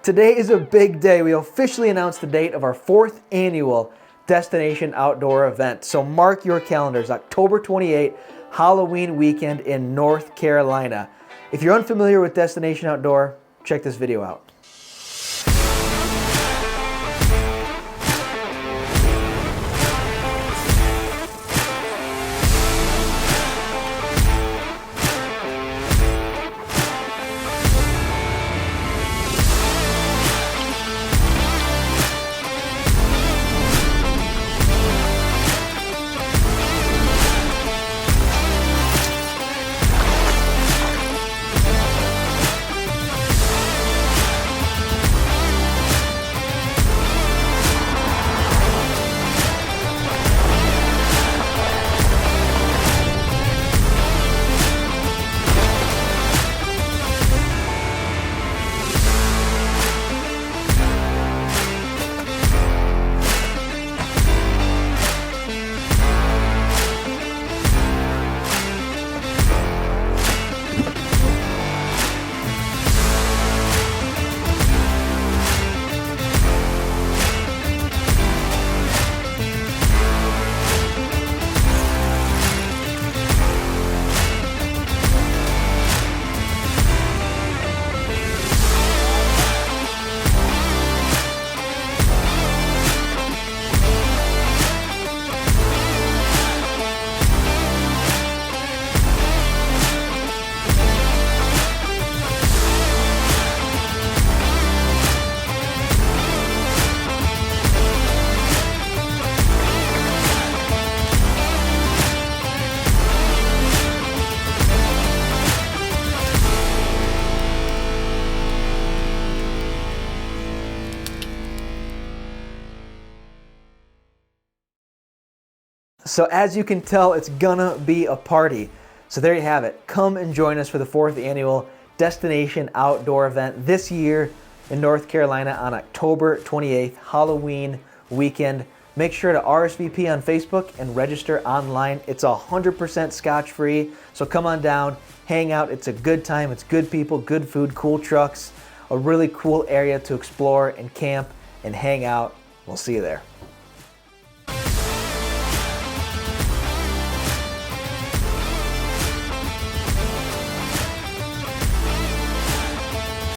Today is a big day. We officially announced the date of our 4th annual Destination Outdoor event. So mark your calendars, October 28th, Halloween weekend in North Carolina. If you're unfamiliar with Destination Outdoor, check this video out. So as you can tell, it's gonna be a party. So there you have it. Come and join us for the 4th annual Destination Outdoor event this year in North Carolina on October 28th, Halloween weekend. Make sure to RSVP on Facebook and register online. It's 100% scotch-free, so come on down, hang out. It's a good time. It's good people, good food, cool trucks, a really cool area to explore and camp and hang out. We'll see you there.